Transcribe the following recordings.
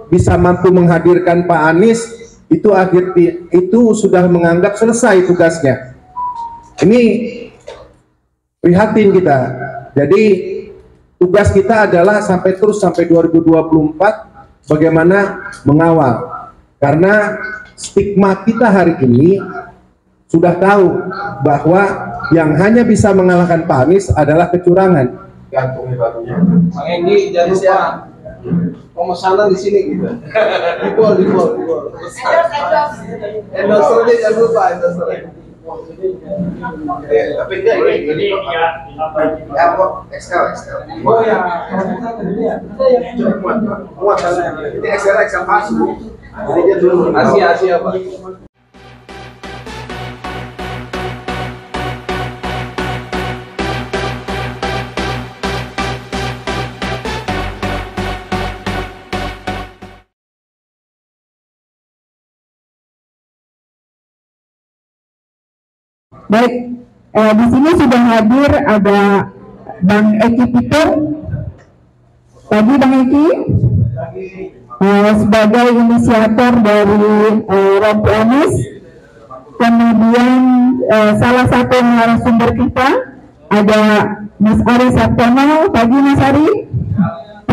bisa mampu menghadirkan Pak Anies, itu sudah menganggap selesai tugasnya. Ini prihatin kita. Jadi tugas kita adalah sampai 2024 bagaimana mengawal. Karena stigma kita hari ini sudah tahu bahwa yang hanya bisa mengalahkan Pak Anies adalah kecurangan. Gantung batunya. Bang Enggi jangan lupa pemesanan di sini gitu. Di bol. Endorsernya jangan lupa endorsernya. Tapi enggak ini ya kok Excel. Oh ya, muat ini Excel palsu. Jadi dia dulu Asia Pak. Baik, di sini sudah hadir ada Bang Eki Pitung. Pagi Bang Eki, sebagai inisiator dari Rompi Anies. Kemudian salah satu narasumber kita ada Mas Ari Sabtono. Pagi Mas Ari.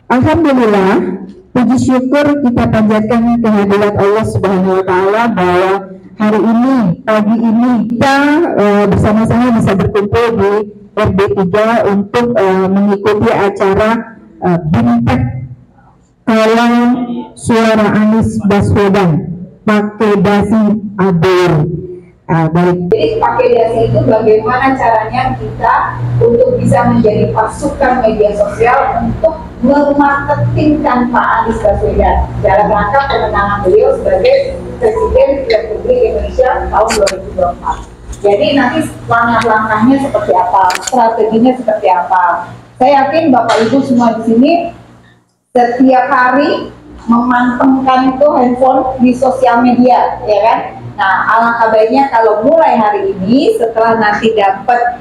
Alhamdulillah, puji syukur kita panjatkan kehadirat Allah Subhanahu wa Ta'ala bahwa hari ini, pagi ini kita bersama-sama bisa berkumpul di RD3 untuk mengikuti acara Bimtek Kawal Suara Anies Baswedan pakai dasi ABW. Jadi pakai dasi itu bagaimana caranya kita untuk bisa menjadi pasukan media sosial untuk memarketingkan Pak Anies Baswedan dalam rangka kemenangan beliau sebagai Presiden Republik Indonesia tahun 2024. Jadi nanti langkah-langkahnya seperti apa, strateginya seperti apa. Saya yakin Bapak Ibu semua di sini setiap hari memantengkan itu handphone di sosial media, ya kan? Nah, alangkah baiknya kalau mulai hari ini setelah nanti dapat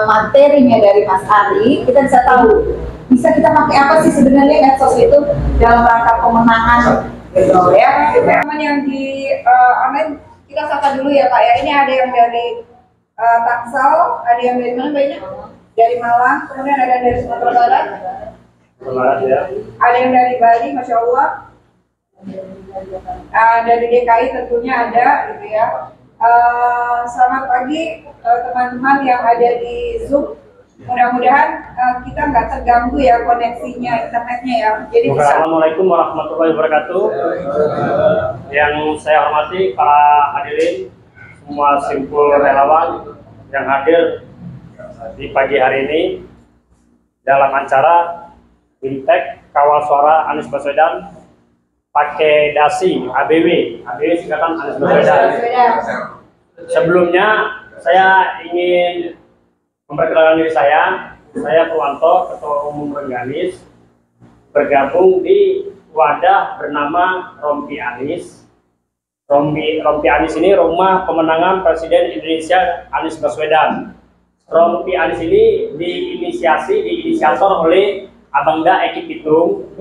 materinya dari Mas Ari, kita bisa tahu bisa kita pakai apa sih sebenarnya medsos itu dalam rangka pemenangan. Gitu ya, teman yang di online kita sapa dulu ya Pak ya. Ini ada yang dari Tangsel, ada yang dari mana banyak? Dari Malang, kemudian ada dari Sumatera Barat, ada yang dari Bali, Masya Allah, dari DKI tentunya ada, gitu ya. Selamat pagi teman-teman yang ada di Zoom. Mudah-mudahan kita nggak terganggu ya koneksinya, internetnya ya. Jadi Assalamualaikum warahmatullahi wabarakatuh. Yang saya hormati para hadirin, semua simpul relawan yang hadir di pagi hari ini dalam acara Bimtek Kawal Suara Anies Baswedan pakai dasi ABW singkatan Anies Baswedan. Sebelumnya saya ingin memperkenalkan diri saya Purwanto, Ketua Umum Rengganis, bergabung di wadah bernama Rompi Anies. Rompi Anies ini rumah pemenangan Presiden Indonesia Anies Baswedan. Rompi Anies ini diinisiator oleh Abangda Eki Pitung.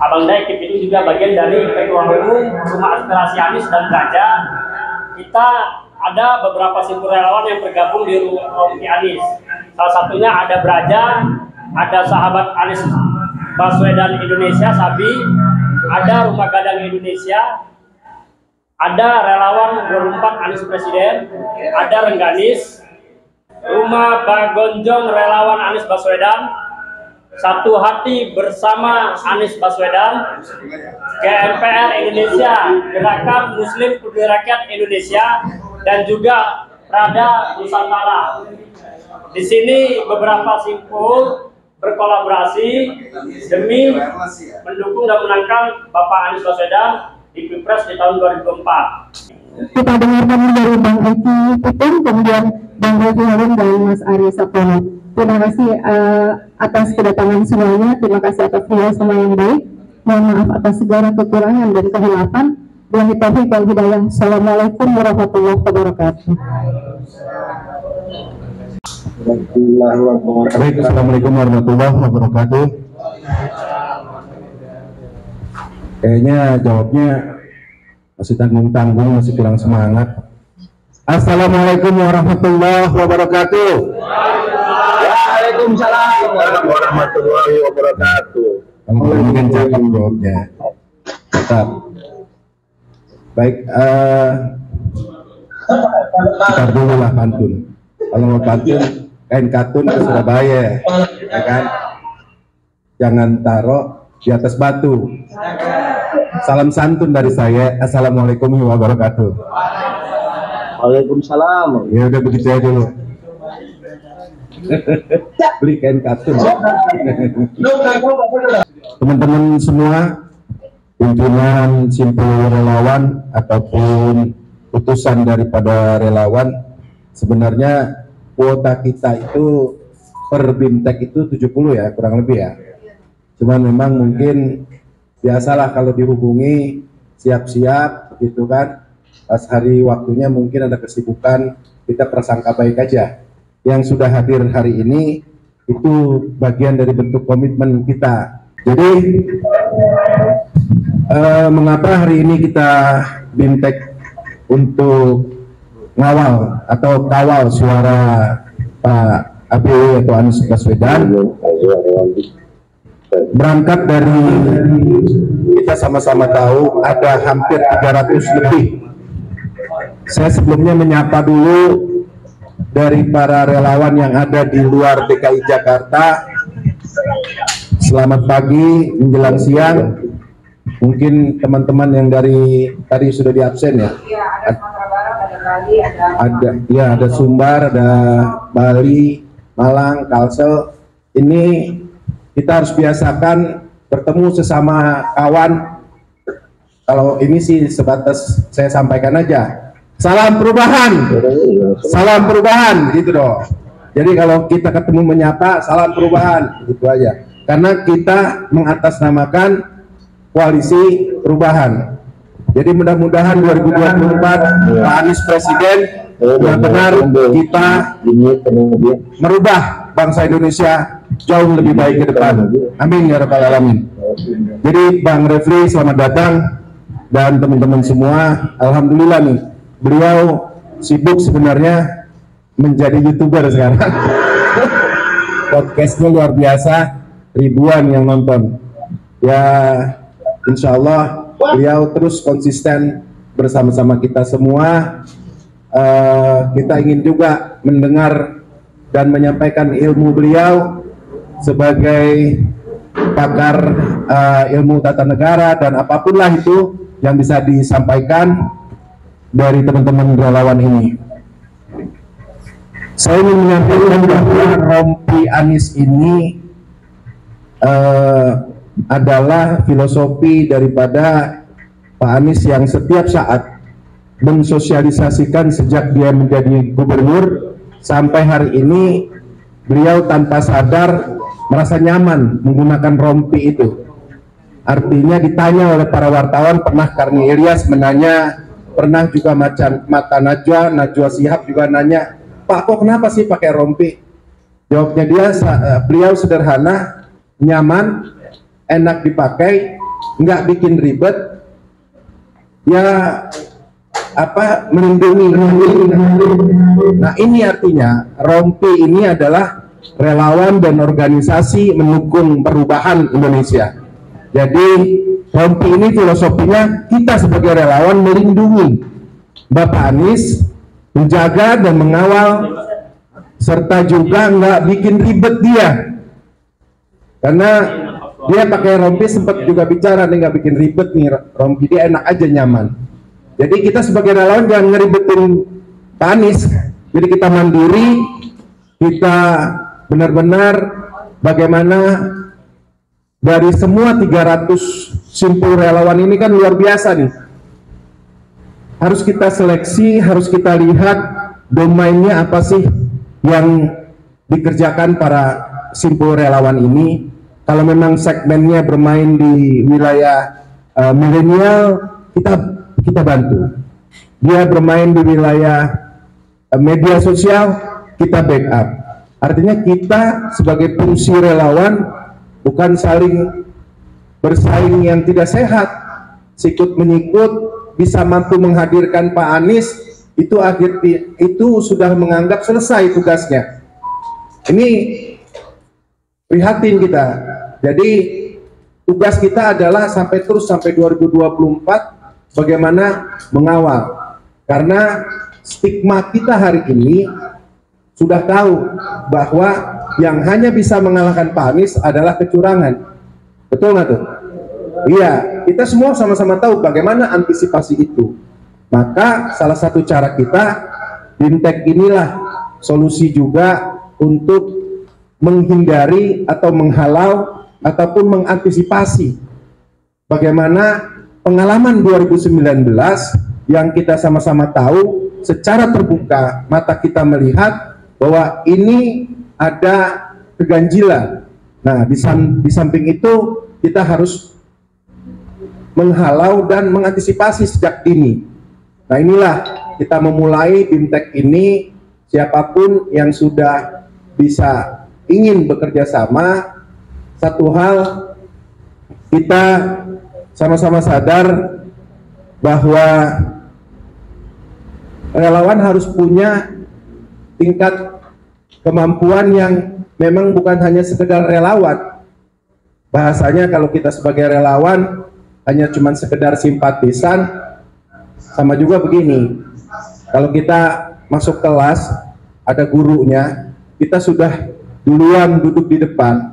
Abangda Eki Pitung juga bagian dari Ketua Umum Rumah Aspirasi Anies dan Raja. Kita ada beberapa simpul relawan yang bergabung di Rompi Anies. Salah satunya ada Braja, ada Sahabat Anies Baswedan Indonesia, Sabi, ada Rumah Gadang Indonesia, ada relawan 24 Anies Presiden, ada Rengganis, Rumah Bagonjong relawan Anies Baswedan, Satu Hati Bersama Anies Baswedan, GMPR Indonesia, Gerakan Muslim Peduli Rakyat Indonesia, dan juga Prada Nusantara. Di sini beberapa simpul berkolaborasi demi mendukung dan menangkan Bapak Anies Baswedan di Pilpres di tahun 2024. Kita dengarkan dari Bang Eki Pitung, kemudian Bang Rofi Harun dan Mas Ari Sabtono. Terima kasih atas kedatangan semuanya. Terima kasih atas semua yang baik. Mohon maaf atas segala kekurangan dan kehilapan. Wabillahi taufiq wal hidayah. Assalamualaikum warahmatullahi wabarakatuh. Assalamualaikum warahmatullahi wabarakatuh. Kayaknya jawabnya masih tanggung-tanggung, masih kurang semangat. Assalamualaikum warahmatullahi wabarakatuh. Waalaikumsalam warahmatullahi wabarakatuh. Mungkin cakep jawabnya. Tetap. Baik, ntar dulu lah pantun. Kalau mau pantun, kain katun ke Surabaya, ya kan? Jangan taruh di atas batu. Salam santun dari saya. Assalamualaikum warahmatullahi wabarakatuh. Waalaikumsalam. Ya udah begitu aja dulu. Beli kain katun. Teman-teman semua, pimpinan simpul relawan ataupun utusan daripada relawan, sebenarnya kuota kita itu per BIMTEK itu 70 ya, kurang lebih ya. Cuman memang mungkin biasalah kalau dihubungi siap-siap gitu kan, pas hari waktunya mungkin ada kesibukan, kita prasangka baik aja. Yang sudah hadir hari ini itu bagian dari bentuk komitmen kita. Jadi mengapa hari ini kita BIMTEK untuk ngawal atau kawal suara Pak ABW atau Anies Baswedan, berangkat dari kita sama-sama tahu ada hampir 300 lebih. Saya sebelumnya menyapa dulu dari para relawan yang ada di luar DKI Jakarta. Selamat pagi menjelang siang. Mungkin teman-teman yang dari tadi sudah di absen ya. Iya, ada Sumatera Barat, ada Bali, ada Sumbar, ada Bali, Malang, Kalsel. Ini kita harus biasakan bertemu sesama kawan. Kalau ini sih sebatas saya sampaikan aja. Salam perubahan, salam perubahan, gitu dong. Jadi kalau kita ketemu menyapa, salam perubahan, gitu aja. Karena kita mengatasnamakan koalisi perubahan. Jadi mudah-mudahan 2024 Pak Anies Presiden benar-benar kita merubah bangsa Indonesia jauh lebih baik ke depan. Amin ya rabbal alamin. Jadi Bang Refli selamat datang dan teman-teman semua. Alhamdulillah nih, beliau sibuk sebenarnya menjadi YouTuber sekarang. Podcastnya luar biasa, ribuan yang nonton. Ya, insya Allah beliau terus konsisten bersama-sama kita semua. Kita ingin juga mendengar dan menyampaikan ilmu beliau sebagai pakar ilmu tata negara dan apapun lah itu yang bisa disampaikan dari teman-teman relawan ini. Saya ingin menyampaikan bahwa rompi Anies ini adalah filosofi daripada Pak Anies yang setiap saat mensosialisasikan sejak dia menjadi gubernur sampai hari ini. Beliau tanpa sadar merasa nyaman menggunakan rompi itu. Artinya ditanya oleh para wartawan, pernah Karni Ilyas menanya, pernah juga Mata Najwa Shihab juga nanya, Pak kok kenapa sih pakai rompi? Jawabnya beliau sederhana, nyaman, enak dipakai, nggak bikin ribet, ya melindungi. Nah ini artinya rompi ini adalah relawan dan organisasi mendukung perubahan Indonesia. Jadi rompi ini filosofinya kita sebagai relawan melindungi Bapak Anies, menjaga dan mengawal, serta juga nggak bikin ribet dia. Karena dia pakai rompi, sempat juga bicara nih, nggak bikin ribet nih rompi, dia enak aja, nyaman. Jadi kita sebagai relawan jangan ngeribetin Pak Anies. Jadi kita mandiri, kita benar-benar bagaimana dari semua 300 simpul relawan ini kan luar biasa nih. Harus kita seleksi, harus kita lihat domainnya apa sih yang dikerjakan para simpul relawan ini. Kalau memang segmennya bermain di wilayah milenial, kita bantu. Dia bermain di wilayah media sosial, kita backup. Artinya kita sebagai fungsi relawan bukan saling bersaing yang tidak sehat, sikut menyikut, bisa mampu menghadirkan Pak Anies, itu sudah menganggap selesai tugasnya. Ini prihatin kita. Jadi tugas kita adalah sampai 2024 bagaimana mengawal. Karena stigma kita hari ini sudah tahu bahwa yang hanya bisa mengalahkan Pak Anies adalah kecurangan. Betul nggak tuh? Iya, kita semua sama-sama tahu bagaimana antisipasi itu. Maka salah satu cara kita, BIMTEK inilah solusi juga untuk menghindari atau menghalau ataupun mengantisipasi bagaimana pengalaman 2019 yang kita sama-sama tahu secara terbuka mata kita melihat bahwa ini ada keganjilan. Nah, di samping itu kita harus menghalau dan mengantisipasi sejak dini. Nah, inilah kita memulai BIMTEK ini. Siapapun yang sudah bisa ingin bekerja sama, satu hal kita sama-sama sadar bahwa relawan harus punya tingkat kemampuan yang memang bukan hanya sekedar relawan. Bahasanya kalau kita sebagai relawan hanya cuma sekedar simpatisan, sama juga begini. Kalau kita masuk kelas, ada gurunya, kita sudah duluan duduk di depan,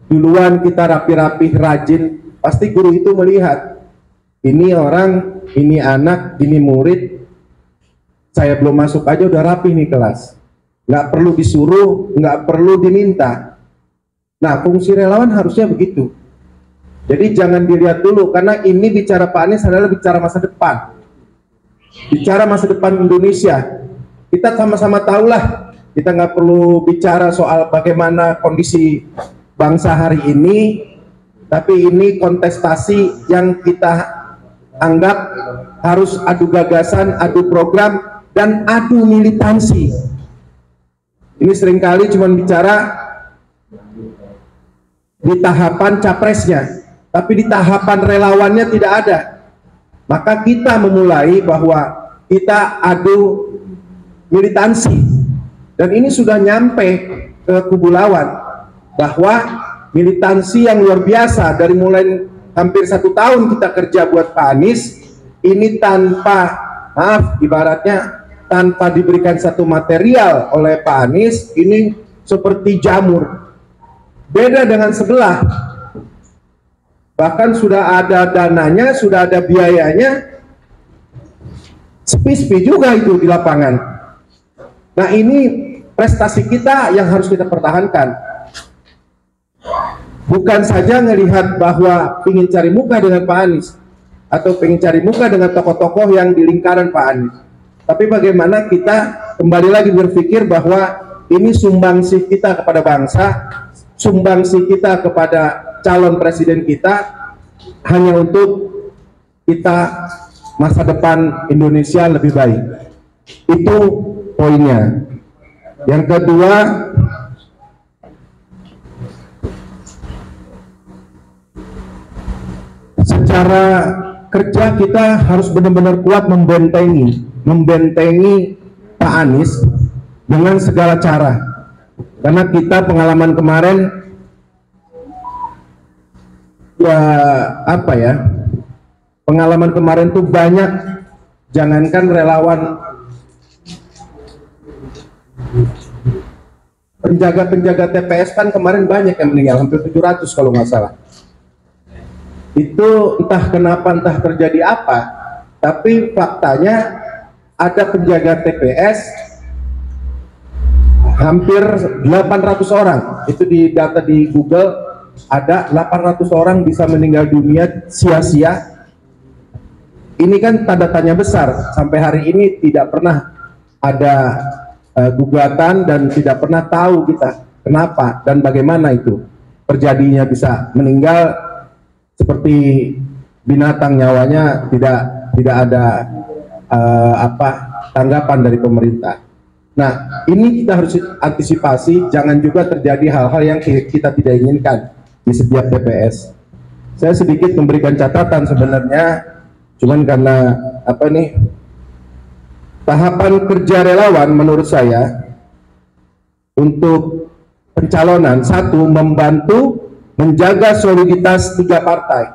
duluan kita rapi-rapi, rajin, pasti guru itu melihat, ini orang, ini anak, ini murid, saya belum masuk aja udah rapi nih kelas. Nggak perlu disuruh, nggak perlu diminta. Nah, fungsi relawan harusnya begitu. Jadi jangan dilihat dulu, karena ini bicara Pak Anies adalah bicara masa depan. Bicara masa depan Indonesia. Kita sama-sama tahulah, kita nggak perlu bicara soal bagaimana kondisi bangsa hari ini, tapi ini kontestasi yang kita anggap harus adu gagasan, adu program, dan adu militansi. Ini seringkali cuma bicara di tahapan capresnya, tapi di tahapan relawannya tidak ada. Maka kita memulai bahwa kita adu militansi, dan ini sudah nyampe ke kubu lawan, bahwa militansi yang luar biasa dari mulai hampir 1 tahun kita kerja buat Pak Anies, ini tanpa, maaf ibaratnya, tanpa diberikan satu material oleh Pak Anies, ini seperti jamur. Beda dengan sebelah, bahkan sudah ada dananya, sudah ada biayanya, sepi-sepi juga itu di lapangan. Nah, ini prestasi kita yang harus kita pertahankan. Bukan saja melihat bahwa ingin cari muka dengan Pak Anies atau ingin cari muka dengan tokoh-tokoh yang di lingkaran Pak Anies, tapi bagaimana kita kembali lagi berpikir bahwa ini sumbangsih kita kepada bangsa, sumbangsih kita kepada calon presiden kita, hanya untuk kita masa depan Indonesia lebih baik. Itu poinnya. Yang kedua, secara kerja kita harus benar-benar kuat membentengi Pak Anies dengan segala cara. Karena kita pengalaman kemarin, ya apa ya, pengalaman kemarin tuh banyak, jangankan relawan, penjaga TPS kan kemarin banyak yang meninggal, hampir 700 kalau nggak salah. Itu entah kenapa, entah terjadi apa, tapi faktanya ada penjaga TPS hampir 800 orang. Itu di data di Google, ada 800 orang bisa meninggal dunia sia-sia. Ini kan tanda tanya besar. Sampai hari ini tidak pernah ada gugatan dan tidak pernah tahu kita kenapa dan bagaimana itu terjadinya, bisa meninggal seperti binatang, nyawanya tidak ada tanggapan dari pemerintah. Nah, ini kita harus antisipasi, jangan juga terjadi hal-hal yang kita tidak inginkan di setiap TPS. saya sedikit memberikan catatan sebenarnya, cuman karena apa nih, tahapan kerja relawan menurut saya untuk pencalonan, satu, membantu menjaga soliditas 3 partai.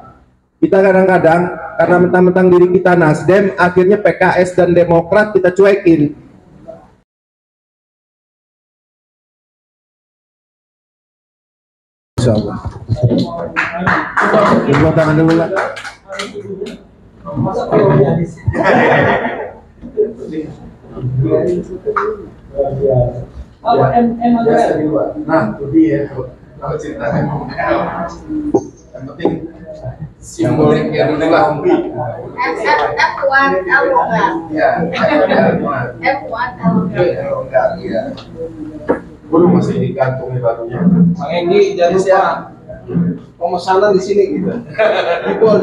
Kita kadang-kadang karena mentang-mentang diri kita Nasdem, akhirnya PKS dan Demokrat kita cuekin. Insyaallah. Tepuk tangan dulu lah. Nah, itu dia. Kalau cerita yang penting simbolik ya dulu lah. F1 Ya, enggak, ya. Belum masih digantung barunya. Bang Enggi jangan lupa pemesanan di sini gitu. Di bol.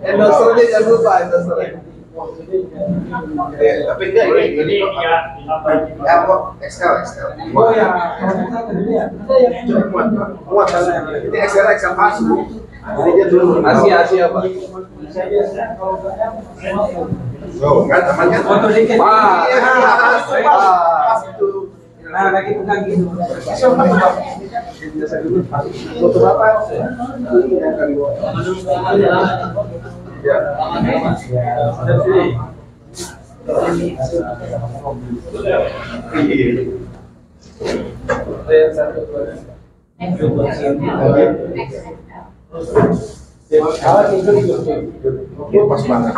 Endorsernya jangan lupa endorsernya. Tapi enggak ini ya kok XL. Oh ya, Muat ini XL palsu. Jadi dia dulu Asia Pak. Oh, enggak teman kan? Wah, Nah, lagi pegang gitu. foto Bapak. Ya. Pas banget.